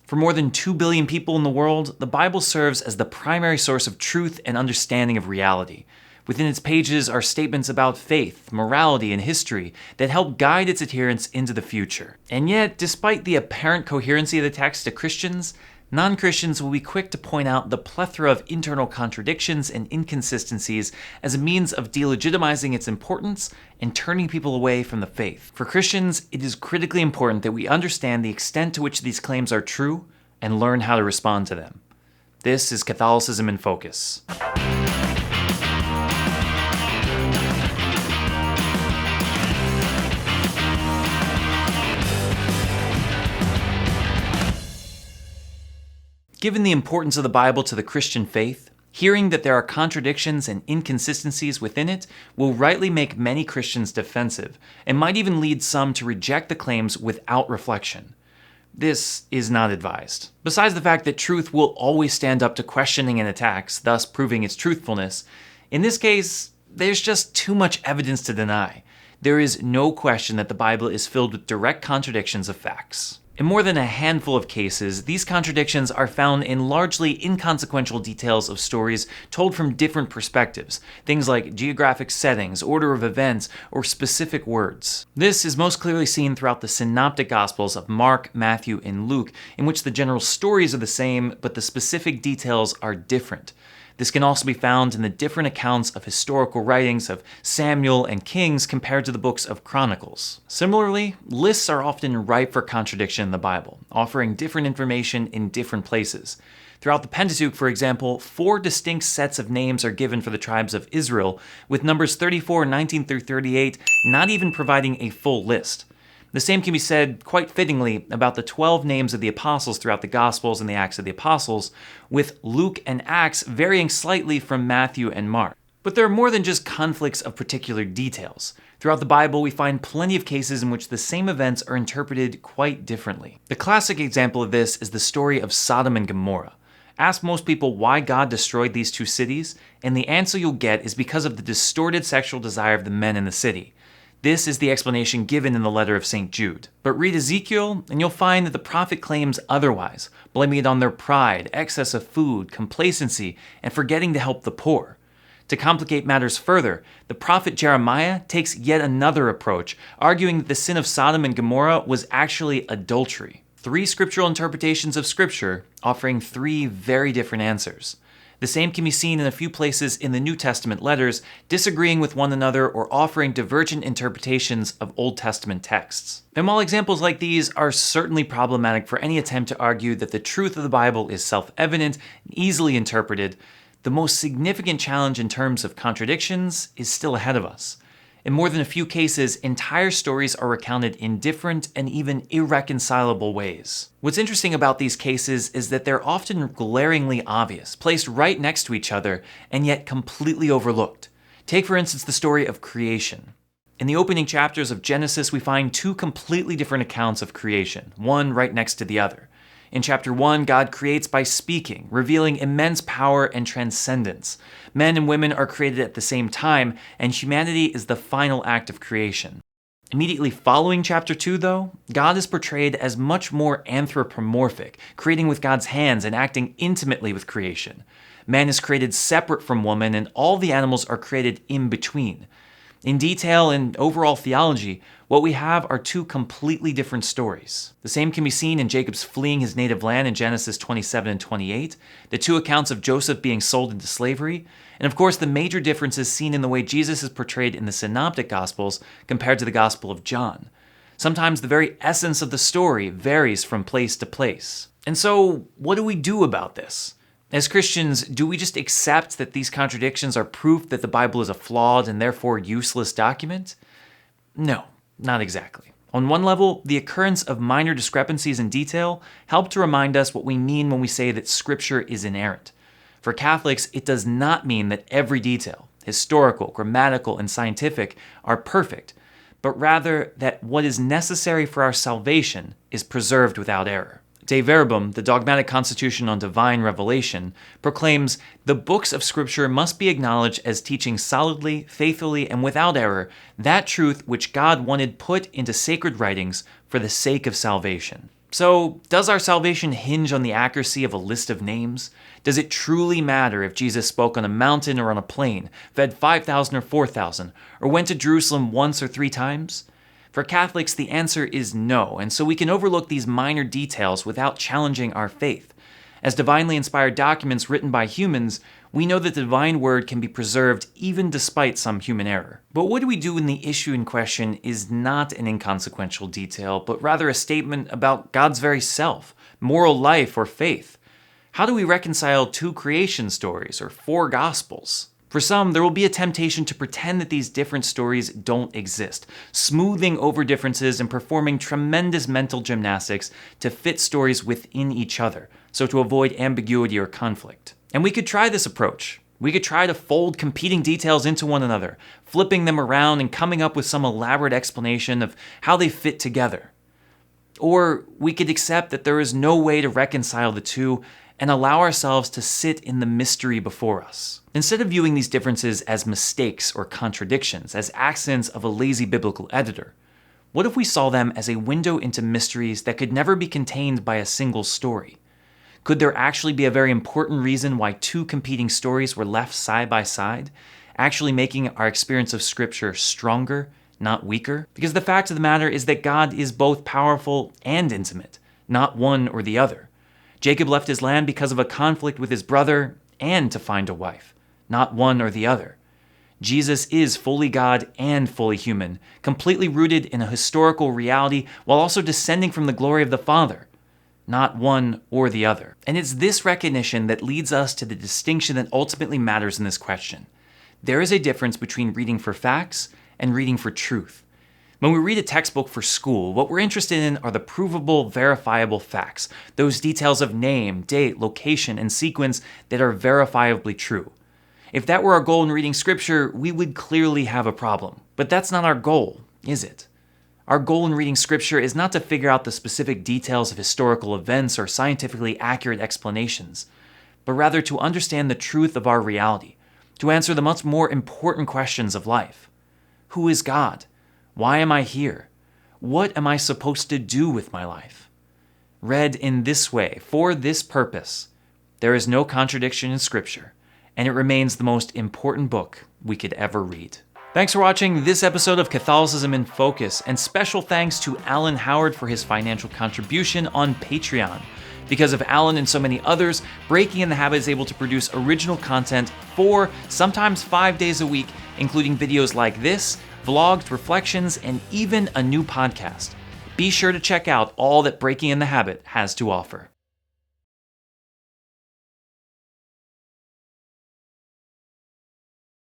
For more than 2 billion people in the world, the Bible serves as the primary source of truth and understanding of reality. Within its pages are statements about faith, morality, and history that help guide its adherents into the future. And yet, despite the apparent coherency of the text to Christians, non-Christians will be quick to point out the plethora of internal contradictions and inconsistencies as a means of delegitimizing its importance and turning people away from the faith. For Christians, it is critically important that we understand the extent to which these claims are true and learn how to respond to them. This is Catholicism in Focus. Given the importance of the Bible to the Christian faith, hearing that there are contradictions and inconsistencies within it will rightly make many Christians defensive, and might even lead some to reject the claims without reflection. This is not advised. Besides the fact that truth will always stand up to questioning and attacks, thus proving its truthfulness, in this case, there's just too much evidence to deny. There is no question that the Bible is filled with direct contradictions of facts. In more than a handful of cases, these contradictions are found in largely inconsequential details of stories told from different perspectives, things like geographic settings, order of events, or specific words. This is most clearly seen throughout the synoptic Gospels of Mark, Matthew, and Luke, in which the general stories are the same, but the specific details are different. This can also be found in the different accounts of historical writings of Samuel and Kings compared to the books of Chronicles. Similarly, lists are often ripe for contradiction in the Bible, offering different information in different places. Throughout the Pentateuch, for example, 4 distinct sets of names are given for the tribes of Israel, with Numbers 34, 19 through 38 not even providing a full list. The same can be said, quite fittingly, about the 12 names of the apostles throughout the Gospels and the Acts of the Apostles, with Luke and Acts varying slightly from Matthew and Mark. But there are more than just conflicts of particular details. Throughout the Bible, we find plenty of cases in which the same events are interpreted quite differently. The classic example of this is the story of Sodom and Gomorrah. Ask most people why God destroyed these 2 cities, and the answer you'll get is because of the distorted sexual desire of the men in the city. This is the explanation given in the letter of St. Jude. But read Ezekiel, and you'll find that the prophet claims otherwise, blaming it on their pride, excess of food, complacency, and forgetting to help the poor. To complicate matters further, the prophet Jeremiah takes yet another approach, arguing that the sin of Sodom and Gomorrah was actually adultery. 3 scriptural interpretations of Scripture, offering 3 very different answers. The same can be seen in a few places in the New Testament letters, disagreeing with one another or offering divergent interpretations of Old Testament texts. And while examples like these are certainly problematic for any attempt to argue that the truth of the Bible is self-evident and easily interpreted, the most significant challenge in terms of contradictions is still ahead of us. In more than a few cases, entire stories are recounted in different and even irreconcilable ways. What's interesting about these cases is that they're often glaringly obvious, placed right next to each other, and yet completely overlooked. Take, for instance, the story of creation. In the opening chapters of Genesis, we find 2 completely different accounts of creation, one right next to the other. In chapter 1, God creates by speaking, revealing immense power and transcendence. Men and women are created at the same time, and humanity is the final act of creation. Immediately following chapter 2, though, God is portrayed as much more anthropomorphic, creating with God's hands and acting intimately with creation. Man is created separate from woman, and all the animals are created in between. In detail and overall theology, what we have are 2 completely different stories. The same can be seen in Jacob's fleeing his native land in Genesis 27 and 28, the 2 accounts of Joseph being sold into slavery, and of course the major differences seen in the way Jesus is portrayed in the Synoptic Gospels compared to the Gospel of John. Sometimes the very essence of the story varies from place to place. And so, what do we do about this? As Christians, do we just accept that these contradictions are proof that the Bible is a flawed and therefore useless document? No, not exactly. On one level, the occurrence of minor discrepancies in detail help to remind us what we mean when we say that Scripture is inerrant. For Catholics, it does not mean that every detail, historical, grammatical, and scientific, are perfect, but rather that what is necessary for our salvation is preserved without error. De Verbum, the dogmatic constitution on divine revelation, proclaims the books of Scripture must be acknowledged as teaching solidly, faithfully, and without error that truth which God wanted put into sacred writings for the sake of salvation. So, does our salvation hinge on the accuracy of a list of names? Does it truly matter if Jesus spoke on a mountain or on a plain, fed 5,000 or 4,000, or went to Jerusalem once or 3 times? For Catholics, the answer is no, and so we can overlook these minor details without challenging our faith. As divinely inspired documents written by humans, we know that the divine word can be preserved even despite some human error. But what do we do when the issue in question is not an inconsequential detail, but rather a statement about God's very self, moral life, or faith? How do we reconcile 2 creation stories or 4 gospels? For some, there will be a temptation to pretend that these different stories don't exist, smoothing over differences and performing tremendous mental gymnastics to fit stories within each other, so to avoid ambiguity or conflict. And we could try this approach. We could try to fold competing details into one another, flipping them around and coming up with some elaborate explanation of how they fit together. Or we could accept that there is no way to reconcile the two and allow ourselves to sit in the mystery before us. Instead of viewing these differences as mistakes or contradictions, as accidents of a lazy biblical editor, what if we saw them as a window into mysteries that could never be contained by a single story? Could there actually be a very important reason why 2 competing stories were left side by side, actually making our experience of Scripture stronger, not weaker? Because the fact of the matter is that God is both powerful and intimate, not one or the other. Jacob left his land because of a conflict with his brother and to find a wife, not one or the other. Jesus is fully God and fully human, completely rooted in a historical reality while also descending from the glory of the Father, not one or the other. And it's this recognition that leads us to the distinction that ultimately matters in this question. There is a difference between reading for facts and reading for truth. When we read a textbook for school, what we're interested in are the provable, verifiable facts, those details of name, date, location, and sequence that are verifiably true. If that were our goal in reading Scripture, we would clearly have a problem. But that's not our goal, is it? Our goal in reading Scripture is not to figure out the specific details of historical events or scientifically accurate explanations, but rather to understand the truth of our reality, to answer the much more important questions of life. Who is God? Why am I here? What am I supposed to do with my life? Read in this way, for this purpose, there is no contradiction in Scripture, and it remains the most important book we could ever read. Thanks for watching this episode of Catholicism in Focus, and special thanks to Alan Howard for his financial contribution on Patreon. Because of Alan and so many others, Breaking in the Habit is able to produce original content 4, sometimes 5 days a week, including videos like this, vlogs, reflections, and even a new podcast. Be sure to check out all that Breaking in the Habit has to offer.